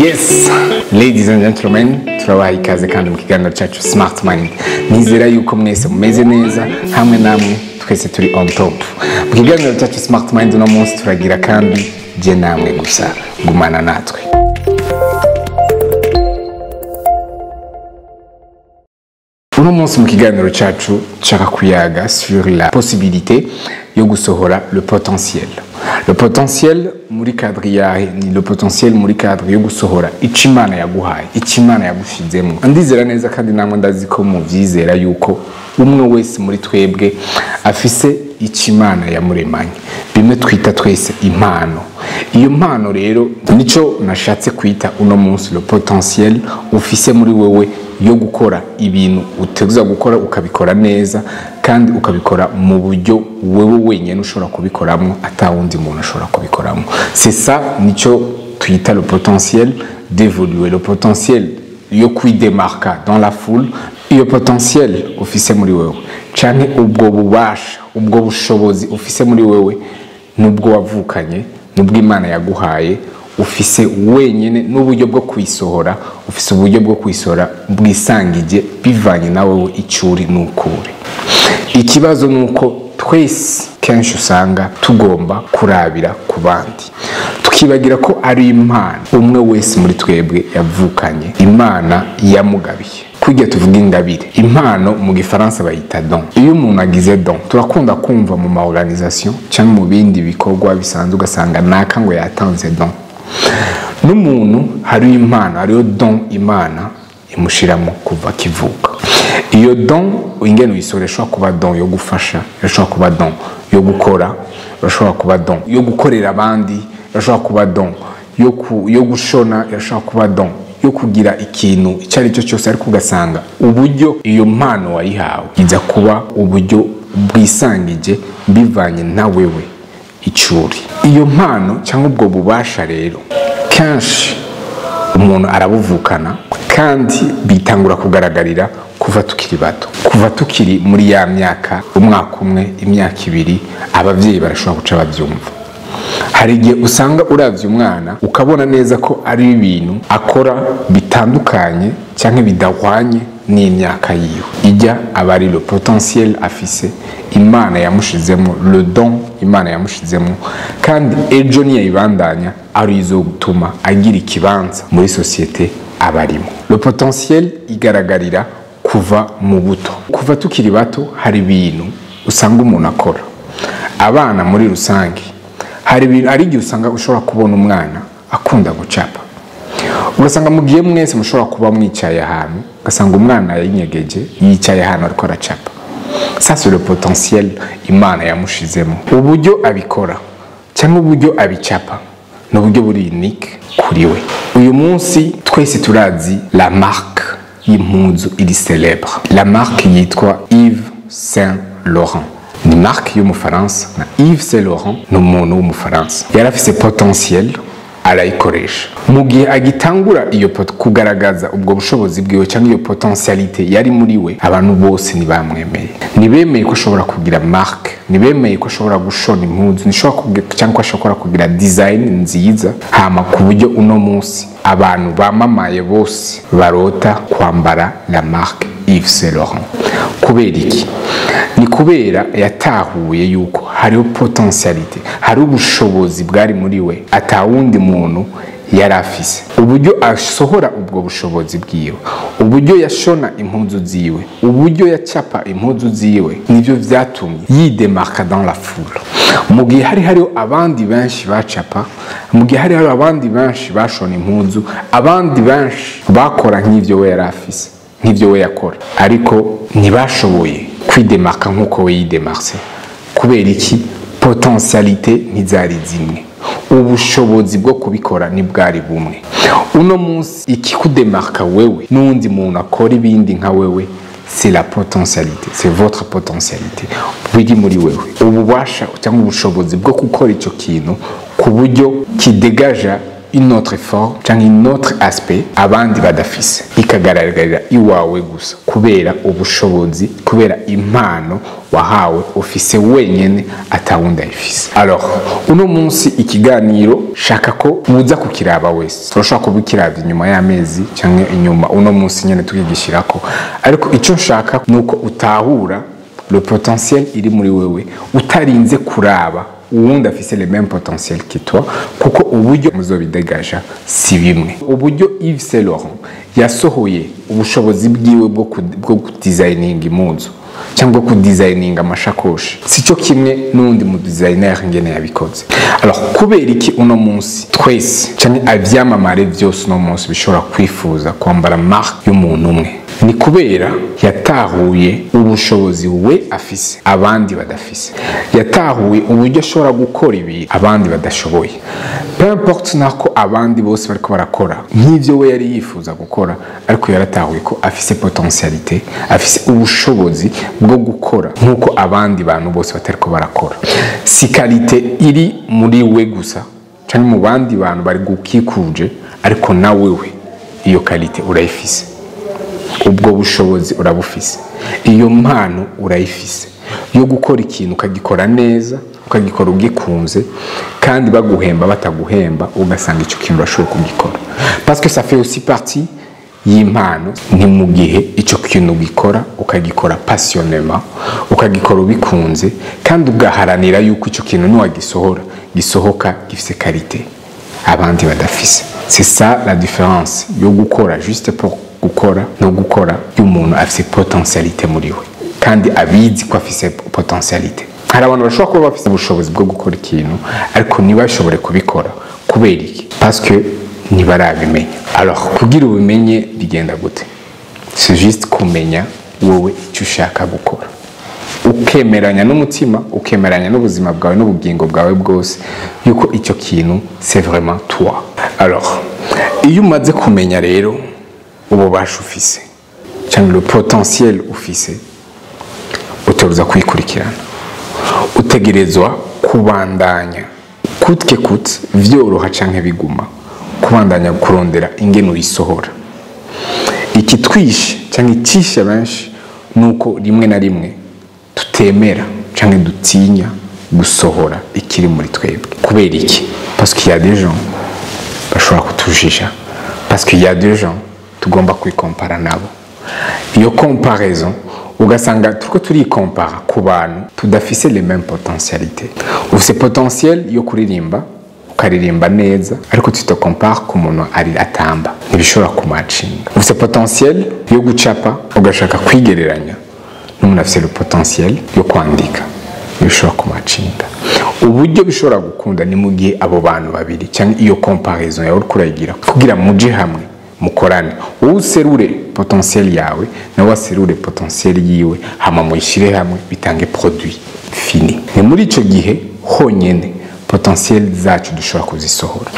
Yes, ladies and gentlemen, turabaha ikaze kandi mu kiganiro cyacu Smart Mind. Nizera yuko mwese mumeze neza, hamwe namwe twese turi on top. Mu kiganiro cyacu Smart Mind no munsi turagira kandi je namwe gusa gumana natwe. Uno munsi mu kiganiro cyacu nshaka kuyaga sur la possibilité yo gusohora le potentiel. Le potentiel muri cadre yahe ni le potentiel muri cadre yo gusohora icimana yaguhaye, icimana yagushizemo. Ndizera neza kandi namwe ndazi ko mu vyizera yuko umwe wese muri twebwe afise icimana yamuremanye. Bimwe twita twese impano. Iyo mpano rero nico nashatse kwita uno munsi le potentiel ufise muri wewe yo gukora ibintu uteguza gukora ukabikora neza kandi ukabikora mu buryo wewe wenyene ushobora kubikoramo atawundi muntu ashobora kubikoramo. C'est ça nico twita le potentiel d'évoluer, le potentiel yo kwidemarka dans la foule, iyo potentiel ufise muri wewe canke ubwo bubasha, ubwo bushobozi ufise muri wewe nubwo wavukanye, nubwo Imana yaguhaye ufise wenyene n'uburyo bwo kwisohora, ufise uburyo bwo kwisohora bwisangije bivanye nawe icuri n'ukuri. Ikibazo nuko twese kenshi usanga tugomba kurabira ku bandi, tukibagira ko ari impano umwe wese muri twebwe yavukanye, Imana yamugabiye. Kujya tuvuga ingabire, impano mu gifaransa bayita don. Iyo umuntu agize don, turakunda kumva mu ma organisation cyangwa mu bindi bikorwa bisanzwe ugasanga naka ngo yatanze don. N'umuntu hari impano, hariyo don Imana imushiramo kuva kivuka. Iyo don ingene uyisoresha kuba don yo gufasha, yashobora kuba don yo gukora, yashobora kuba don yo gukorera abandi, yashobora kuba don yo gushona, yashobora kuba don yo kugira ikintu icari cyo cyose, ariko ugasanga uburyo iyo mpano wayihawe iza kuba uburyo bwisangije bivanye na wewe icuri. Iyo mpano cyangwa ubwo bubasha rero kenshi umuntu arabuvukana kandi bitangura kugaragarira kuva tukiri bato, kuva tukiri muri ya myaka umwaka umwe, imyaka ibiri, abavyeyi barashobora guca bavyumva. Hari igihe usanga uravye umwana ukabona neza ko ari ibintu akora bitandukanye cyangwa bidahwanye n'imyaka yiwe. Ijya aba ari le potentiel afise, Imana yamushizemo, le don Imana yamushizemo, kandi ejo niyayibandanya ari izo gutuma agira ikibanza muri societe abarimo. Le potentiel igaragarira kuva mu buto, kuva tukiri bato. Hari ibintu usanga umuntu akora, abana muri rusange hari ibintu ari igihe usanga ushobora kubona umwana akunda gucapa, ugasanga mugiye mwese mushobora kuba mwicaye ahantu ugasanga umwana yinyegeje yicaye ahantu ariko aracapa. Ça c'est le potentiel Imana yamushizemo. Uburyo abikora cyangwa uburyo abicapa n'uburyo buri unique kuri we. Uyu munsi twese turazi la marque y'impuzu iri célèbre, la marque yitwa Yves Saint Laurent. Ni marque y'umufaransa na Yves Saint Laurent n'umuntu w'umufaransa. Yarafise potentiel arayikoresha. Mu gihe agitangura iyo kugaragaza ubwo bushobozi bwiwe cyangwa iyo potentialité yari muri we, abantu bose ntibamwemeye. Ntibemeye ko ashobora kugira marque, ntibemeye ko ashobora gushona impuzu, cyangwa ashobora kugira design nziza, hama ku buryo uno munsi abantu bamamaye bose barota kwambara la marque Yves Saint Laurent. Kubera iki? Ni kubera yatahuye yuko hariho potentialité, hari ubushobozi bwari muri we atawundi muntu yari afise. Uburyo asohora ubwo bushobozi bwiwe, uburyo yashona impuzu ziwe, uburyo yacapa impuzu ziwe, nivyo vyatumye yidemarka dans la foule. Mu gihe hariho abandi benshi bacapa, mu gihe hariho abandi benshi bashona impuzu, abandi benshi bakora nk'ivyo we yari afise, nk'ivyo we yakora, ariko ntibashoboye kwidemarka nk'uko we yidemarse. Kubera iki? Potentialité ntizari zimwe, ubushobozi bwo kubikora ntibwari bumwe. Uno munsi ikikudemarka wewe n'undi muntu akora ibindi nka wewe, c'est la potentialité, c'est votre potentialité biri muri wewe, ububasha cyangwa ubushobozi bwo gukora icyo kintu ku buryo kidegaja une autre forme cyangwa une autre aspect abandi badafise, ikagaragarira iwawe gusa kubera ubushobozi, kubera impano wahawe ufise wenyene atawundi ayifise. Alors uno munsi ikiganiro shaka ko muza kukiraba wese, turashaka kubikiraba inyuma y'amezi cyangwa inyuma uno munsi nyene tukigishirako, ariko ico nshaka nuko utahura le potentiel iri muri wewe utarinze kuraba uwundi afise le même potentiel que toi, kuko uburyo muzobidegaja si bimwe. Uburyo Yves Saint Laurent yasohoye ubushobozi bwiwe bwo kudesigninga impuzu cyangwa kudesigninga amashakoshi sico kimwe n'undi mu designer ngene yabikoze. Alors kubera iki uno munsi twese cyane avyamamare byose uno munsi bishobora kwifuza kwambara marque y'umuntu umwe? Ni kubera yatahuye ubushobozi we afise abandi badafise, yatahuye uburyo ashobora gukora ibi abandi badashoboye. Peu importe nako abandi bose bariko barakora nk'ivyo we yari yifuza gukora, ariko yaratahuye ko afise potentialité, afise ubushobozi bwo gukora nkuko abandi bantu bose batariko barakora. Si qualité iri muri we gusa cyane mu bandi bantu bari gukikuje, ariko na wewe iyo qualité urayifise, ubwo bushobozi urabufise, iyo mpano urayifise yo gukora ikintu ukagikora neza, ukagikora ugikunze, kandi baguhemba bataguhemba ugasanga icyo kintu urashobora kugikora, parce que ça fait aussi partie y'impano. Ni mu gihe icyo kintu ugikora ukagikora passionnément, ukagikora ubikunze, kandi ugaharanira yuko icyo kintu niwagisohora gisohoka gifise qualité abandi badafise. C'est ça la différence yo gukora juste pour gukora no gukora y'umuntu afise potentialité muri we kandi abizi ko afise potentialité. Hari abantu bashobora kuba bafise ubushobozi bwo gukora ikintu ariko ntibashobore kubikora kubera iki? Parce que ntibarabimenya. Alors kugira ubimenye bigenda gute? C'est juste kumenya wowe icyo ushaka gukora, ukemeranya n'umutima, ukemeranya n'ubuzima bwawe n'ubugingo bwawe bwose yuko icyo kintu c'est vraiment toi. Alors iyo umaze kumenya rero ububasha ufise cyangwa le potentiel ufise, utegerezwa kwikurikirana, utegerezwa kubandanya kutke kut vyoroha canke biguma, kubandanya kurondera ingene uyisohora. Ikitwishe cyangwa icishe benshi nuko rimwe na rimwe tutemera canke dutinya gusohora ikiri muri twebwe. Kubera iki? Parce qu'il y a des gens bashobora kutujisha, parce qu'il y a des gens tugomba kwikompara nabo. Iyo comparaison ugasanga turiko turikompara ku bantu tudafise les mêmes potentialités. Ufise potentiel yo kuririmba, ukaririmba neza, ariko tu compare ku muntu ari atamba, ntibishobora kumacinga. Ufise potentiel yo gucapa, ugashaka kwigereranya n'umuntu afise le potentiel yo kwandika, ntibishobora kumacinga. Uburyo bishobora gukunda ni mu gihe abo bantu babiri cyangwa iyo comparaison yawe uriko urayigira kugira muje hamwe mukorane, wowe userure potentiel yawe nawe aserure potentiel yiwe, hama muyishire hamwe bitange produit fini. Ni muri ico gihe honyene potentiel zacu dushobora kuzisohora.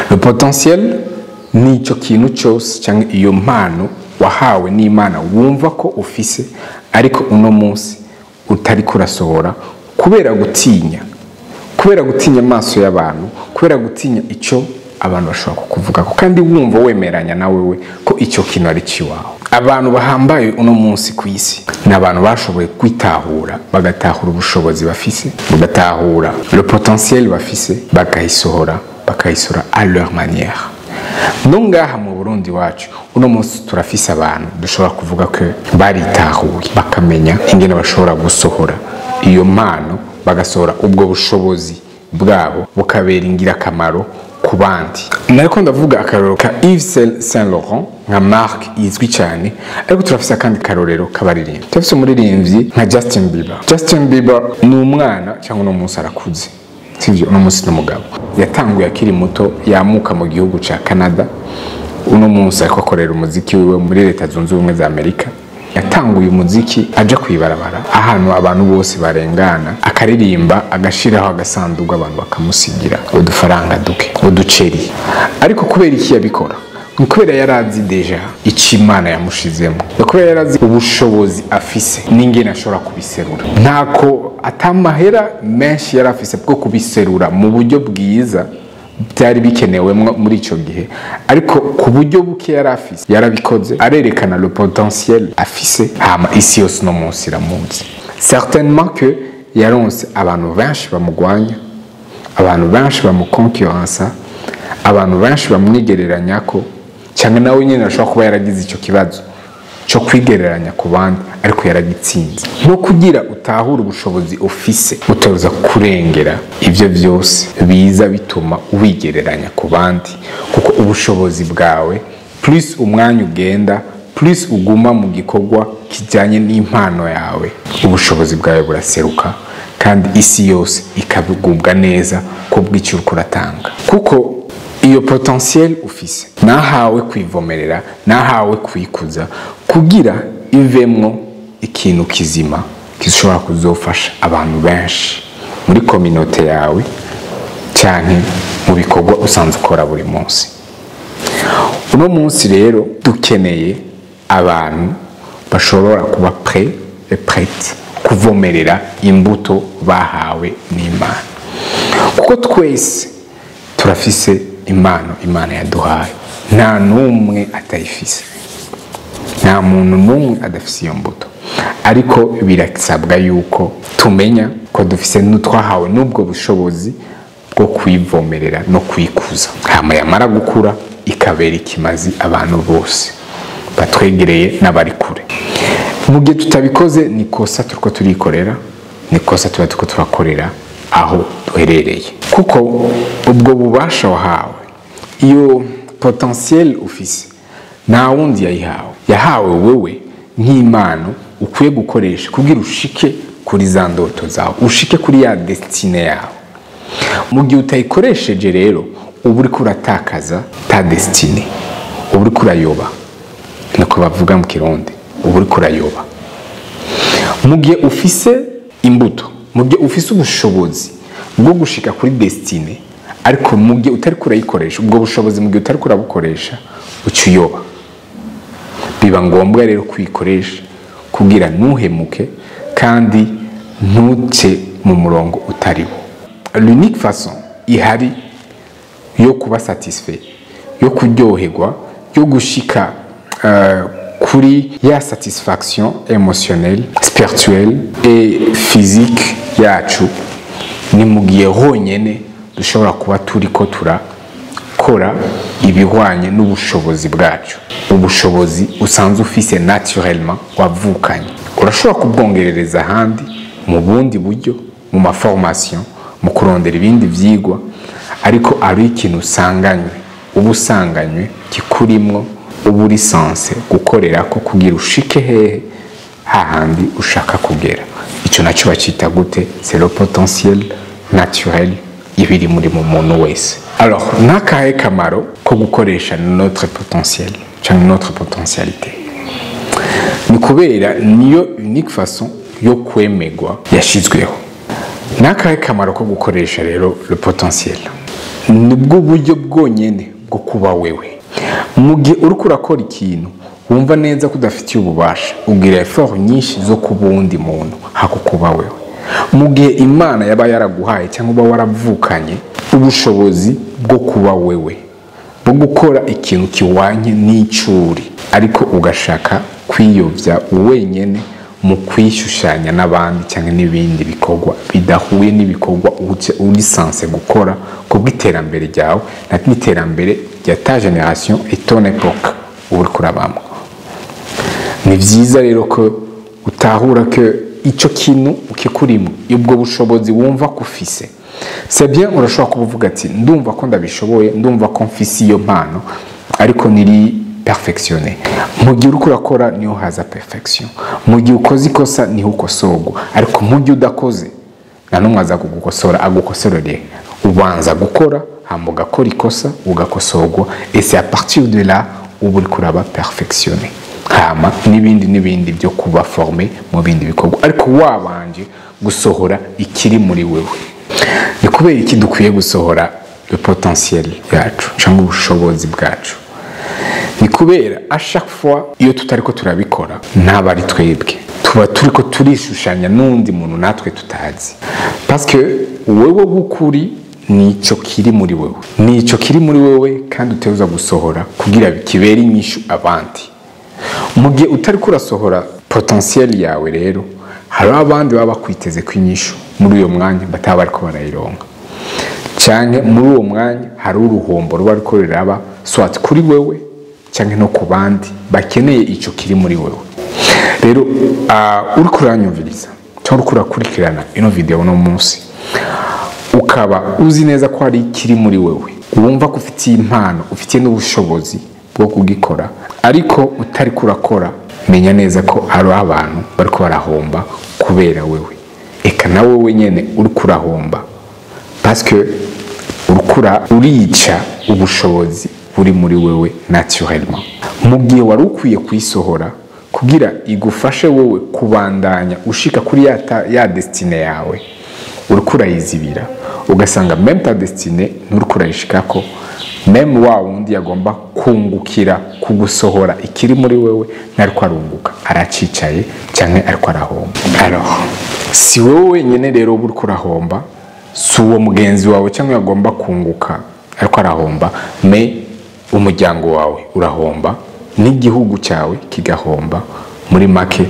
Le potentiel ni ico kintu cyose cyangwa iyo mpano wahawe n'Imana wumva ko ufise, ariko uno munsi utari kurasohora kubera gutinya amaso y'abantu, kubera gutinya ico abantu bashobora kukuvuga ko, kandi wumva wemeranya na wewe ko icyo kintu ari ciwawe. Abantu bahambaye uno munsi ku isi ni abantu bashoboye kwitahura, bagatahura ubushobozi bafise, bagatahura le potentiel bafise, bakayisohora à leur manière. Nongaha mu Burundi wacu uno munsi turafise abantu dushobora kuvuga ko baritahuye, bakamenya ingene bashobora gusohora iyo mpano, bagasohora ubwo bushobozi bwabo bukabera ingirakamaro ku bandi. Nariko ndavuga akarorero ka Yves Saint Laurent nka marque izwi cyane, ariko turafise kandi karorero kabaririmba. Turafise umuririmbyi nka Justin Bieber. Justin Bieber ni umwana cyangwa no munsi arakuze, sivyo? Uno munsi n'umugabo yatanguye akiri muto, yamuka mu gihugu ca Canada. Uno munsi ariko akorera umuziki wiwe muri Leta Zunze Ubumwe za Amerika. Yatanguye umuziki aje kwibarabara ahantu abantu bose barengana, akaririmba, agashiraho agasanduku abantu bakamusigira udufaranga duke, uduceri. Ariko kubera iki yabikora? Kubera yarazi deja icyo Imana yamushizemo, kubera yarazi ubushobozi afise n'ingene ashobora kubiserura. Ntako atamahera menshi yarafise bwo kubiserura mu buryo bwiza byari bikenewe muri ico gihe ariko ku buryo buke yari afise yarabikoze arerekana le potentiel afise hama isi yose no munsi iramuzi certainement que yaronse abantu benshi bamugwanya abantu benshi bamukonkurensa abantu benshi bamwigereranyako cyangwa nawe nyine ashobora kuba yaragize icyo kibazo cyo kwigereranya ku bandi ariko yaragitsinze no kugira utahura ubushobozi ufise utoza kurengera ibyo byose biza bituma wigereranya ku bandi kuko ubushobozi bwawe plus umwanya ugenda plus uguma mu gikorwa kijyanye n'impano yawe ubushobozi bwawe buraseruka kandi isi yose ikabigubwa neza ko bw'icyo uriko uratanga kuko iyo potentiel ufise nahawe kwivomerera nahawe kwikuza kugira ivemwo ikintu kizima gishobora kuzofasha abantu benshi muri communauté yawe cyane mu bikorwa usanzwe ukora buri munsi uno munsi rero dukeneye abantu bashobora kuba prêt et prête kuvomerera imbuto bahawe n'Imana kuko twese turafise impano Imana yaduhaye nta numwe atayifise nta muntu numwe adafise iyo mbuto ariko birasabwa yuko tumenya ko dufise n'utwahawe n'ubwo bushobozi bwo kwivomerera no kwikuza hama yamara gukura ikabera ikimazi abantu bose batwegereye n'abari kure mu gihe tutabikoze ni kosa turiko turikorera ni kosa tuba turiko turakorera aho duherereye kuko ubwo bubasha wahawe iyo potentiel ufise nta wundi yahawe wewe nk'impano ukwiye gukoresha kugira ushike kuri za ndoto zawe ushike kuri ya destine yawe mu gihe utayikoresheje rero uba uriko uratakaza ta destine uba uriko urayoba niko bavuga mu Kirundi uba uriko urayoba mu gihe ufise imbuto mu gihe ufise ubushobozi bwo gushika kuri destine ariko mu gihe utari kurayikoresha ubwo bushobozi mu gihe utari kurabukoresha ucuyoba biba ngombwa rero kwikoresha kugira ntuhemuke kandi ntuce mu murongo utariwo l'unique façon ihari yo kuba satisfait yo kuryoherwa yo gushika kuri ya satisfaction émotionnelle spirituelle et physique yacu ni mu gihe honyene dushobora kuba turiko turakora ibihwanye n'ubushobozi bwacu ubushobozi usanzwe ufise naturellement wavukanye urashobora kubwongerereza ahandi mu bundi buryo mu maformation mu kurondera ibindi vyigwa ariko ari ikintu usanganywe ubusanganywe kikurimwo ubu lisanse gukorera ko kugira ushike hehe hahandi ushaka kugera icyo nacyo bacita gute c'est le potentiel naturel ibiri muri mu muntu wese alors nakahe kamaro ko gukoresha notre potentiel cyangwa notre potentialité ni kubera niyo unique façon yo kwemegwa yashizweho nakahe kamaro ko gukoresha rero le potentiel nibwo buryo bwonyene bwo kuba wewe mu gihe uriko urakora ikintu wumva neza ko udafitiye ububasha ugira effort nyinshi zo kubundi muntu hako kuba wewe mu gihe Imana yaba yaraguhaye cyangwa uba waravukanye ubushobozi bwo kuba wewe bwo gukora ikintu kiwanye n'icuri ariko ugashaka kwiyovya wenyene mu kwishushanya n'abandi cyangwa n'ibindi bikorwa bidahuye n'ibikorwa ulisanse gukora kubw'iterambere ryawe n'iterambere rya ta generation et ton époque uri kurabamo ni vyiza rero ko utahura ko ico kintu ukikurimo ubwo bushobozi wumva kufise c'est bien urashobora kuvuga ati ndumva ko ndabishoboye ndumva ko mfise iyo mpano ariko niri perfectionné mu gihe uriko urakora niho haza perfection mu gihe ukoze ikosa niho ukosorwa ariko mu gihe udakoze nta n'umwe aza kugukosora agukosorere ubanza gukora hama ugakora ikosa ugakosorwa et c'est à partir de là uba uriko uraba perfectionné hama n'ibindi byo kuba formé mu bindi bikorwa ariko wabanje gusohora ikiri muri wewe ni kubera iki dukwiye gusohora le potentiel yacu cyangwa ubushobozi bwacu ni kubera à chaque fois iyo tutariko turabikora ntabari twebwe tuba turiko turishushanya n'undi muntu natwe tutazi parce que wewe gukuri nico kiri muri wewe, nico kiri muri wewe kandi uteza gusohora kugira kibere inyishu abandi. Mu gihe utari kurasohora potentiel yawe rero hari abandi baba kwiteze kwinyishu muri uyo mwanya bataba bariko barayironka, canke muri uwo mwanya hari uruhombo ruba riko riraba swat kuri wewe canke no ku bandi bakeneye ico kiri muri wewe. Rero uriko uranyumviriza cyangwa uriko urakurikirana ino video no munsi, ukaba uzi neza ko hari kiri muri wewe, wumva ko ufitiye impano, ufitiye n'ubushobozi bwo kugikora, ariko utari kurakora, menya neza ko hari abantu bariko barahomba kubera wewe. Eka na wewe nyene uriko urahomba parce que urukura urica ubushobozi buri muri wewe naturellement. Mu gihe wari ukwiye kwisohora kugira igufashe wowe kubandanya ushika kuri ya destine yawe, uriko urayizibira ugasanga même ta destine nturiko urayishikako, même wa wundi yagomba kungukira kugusohora ikiri muri wewe ntariko arunguka, aracicaye canke ariko arahomba. Alors si wowe wenyene rero uriko urahomba, si uwo mugenzi wawe cyangwa yagomba kunguka ariko arahomba, me umuryango wawe urahomba, n'igihugu cyawe kigahomba, muri make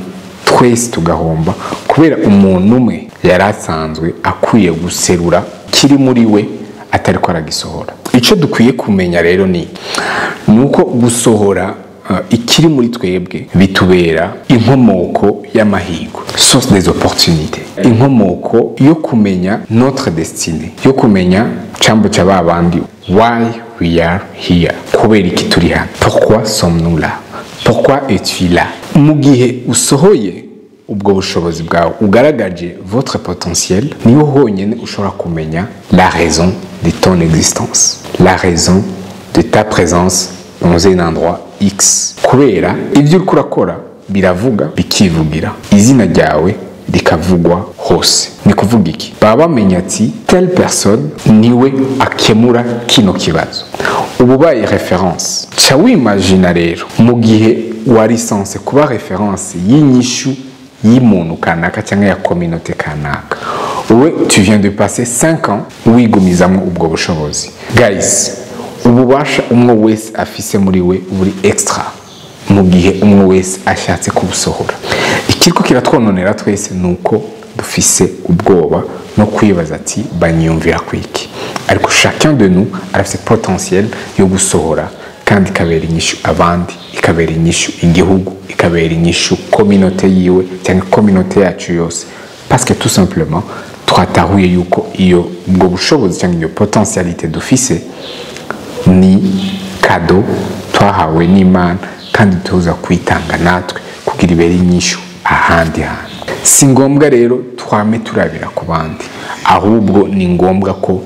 twese tugahomba kubera umuntu umwe yarasanzwe akwiye guserura kiri muri we atariko aragisohora. Ico dukwiye kumenya rero ni nuko gusohora ikiri muri twebwe bitubera inkomoko y'amahigo, source des opportunités, inkomoko yo kumenya notre destinée, yo kumenya cambo c'ababandi why we are here, kubera iki turi hano, pourquoi sommes-nous là, pourquoi es-tu là. Mu gihe usohoye ubwo bushobozi bwawe, ugaragaje votre potentiel, niyo honyene ushobora kumenya la raison de ton existence, la raison de ta présence dans un endroit X. Kubera ibyo uriko urakora biravuga bikivugira, izina ryawe rikavugwa hose. Ni kuvuga iki? Baba bamenya ati telle personne niwe akemura kino kibazo, ububaye reference. Ca wimagina rero mu gihe wari sanse kuba reference y'inyishu y'umuntu kanaka cyangwa ya communauté kanaka, uwe tu viens de passer 5 ans wigumizamwo ubwo bushobozi. Guys, ububasha umwe wese afise muri we buri extra mu gihe umwe wese ashatse kubusohora. Ikiriko kiratwononera twese nuko dufise ubwoba no kwibaza ati banyumvira kwiki, ariko chacun de nous arafise potentiel yo gusohora kandi ikabera inyishu abandi, ikabera inyishu igihugu, ikabera inyishu communauté yiwe cyangwa communauté yacu yose, parce que tout simplement twatahuye yuko iyo ubwo bushobozi cyangwa iyo potentialité dufise ni kado twahawe n'Imana kandi tuza kwitanga natwe kugira ibere inyishu ahandi hantu. Si ngombwa rero twame turabira ku bandi, ahubwo ni ngombwa ko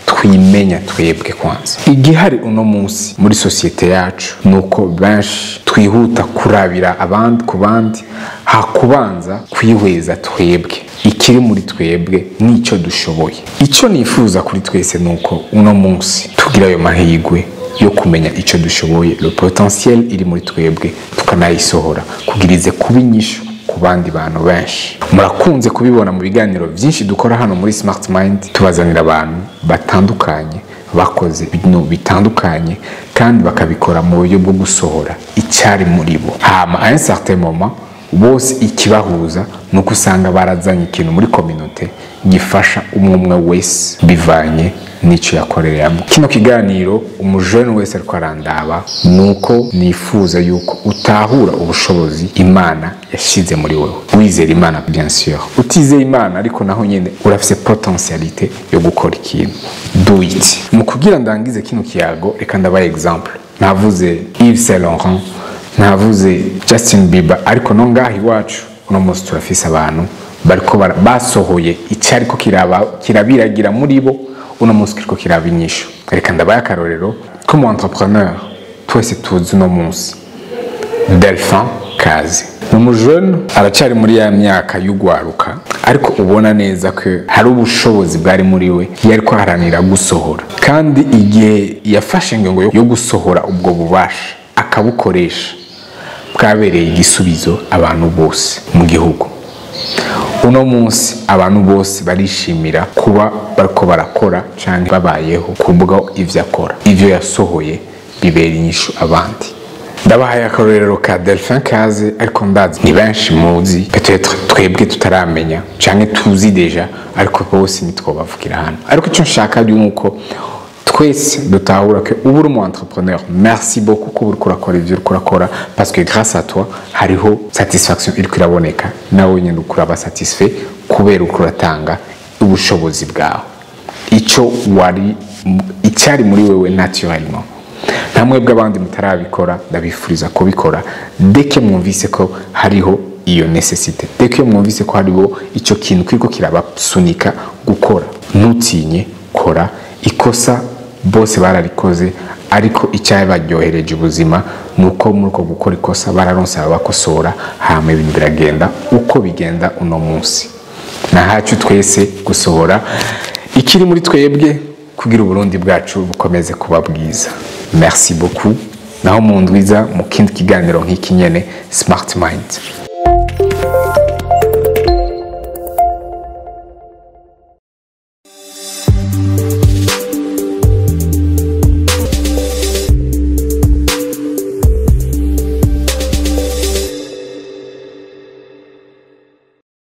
twimenya twebwe kwanza. Igihari uno munsi muri societe yacu nuko benshi twihuta kurabira abandi ku bandi, hakubanza kwihweza twebwe ikiri muri twebwe nico dushoboye. Ico nifuza kuri twese nuko uno munsi tugira ayo mahigwe yo kumenya ico dushoboye, le potentiel iri muri twebwe tukanayisohora kugirize kuba inyishu ku bandi bantu benshi. Murakunze kubibona mu biganiro byinshi dukora hano muri Smart Mind, tubazanira abantu batandukanye bakoze ibintu bitandukanye kandi bakabikora mu buryo bwo gusohora icyari muri bo. Hama à un certain moment bose ikibahuza nuko usanga barazanye ikintu muri communauté gifasha umwe wese bivanye nico yakoreramo. Kino kiganiro umujene wese ariko arandaba nuko nifuza yuko utahura ubushobozi Imana yashize muri wewe. Wizera Imana bien sûr, utizeye Imana ariko naho nyene urafise potentialité yo gukora ikintu. Do it. Mu kugira ndangize kino kiyago reka ndabaye example. Navuze Yves Saint Laurent, navuze Justin Bieber, ariko no ngahi wacu uno munsi turafise abantu bariko basohoye icyariko kirabiragira muri bo, uno munsi kiriko kiraba inyishu. Reka ndabaye akarorero ko mu entrepreneur twese tuzi uno munsi Delphin Kazi, umujene aracyari muri ya myaka y'ugwaruka, ariko ubona neza ko hari ubushobozi bwari muri we yariko haranira gusohora, kandi igihe yafashe ingingo yo gusohora ubwo bubasha akabukoresha bwabereye igisubizo abantu bose mu gihugu. uno munsi abantu bose barishimira kuba bariko barakora canke babayeho kumbuga ivyo akora, ivyo yasohoye bibera inyishu abandi. Ndabahaye akarorero ka Delphin Kaze, ariko ndazi ni benshi muzi, peut-être twebwe tutaramenya canke tuzi deja, ariko bose nitwobavugira hano. Ariko ico nshaka yuko twese dutahura que ubu uri entrepreneur, merci beaucoup ko uri kurakora ivyo uri kurakora, parce que grâce à toi hariho satisfaction iri kuraboneka, nawe nyene ukuraba satisfait kubera ukuratanga ubushobozi bwawe, ico wari icyari muri wewe naturellement. Namwe bw'abandi mutarabikora ndabifuriza ko bikora deke mwumvise ko hariho iyo necessité, deke mwumvise ko hariho ico kintu kiriko kirabasunika gukora. Ntutinye, kora. Ikosa bose bararikoze, ariko icyaye baryohereje ubuzima nuko muri uko gukora ikosa bararonse abakosora, hama ibintu biragenda uko bigenda uno munsi. Nahacu twese gusohora ikiri muri twebwe kugira Uburundi bwacu bukomeze kuba bwiza. Merci beaucoup. Naho mu ndwiza mu kindi kiganiro nk'iki nyene Smart Mind.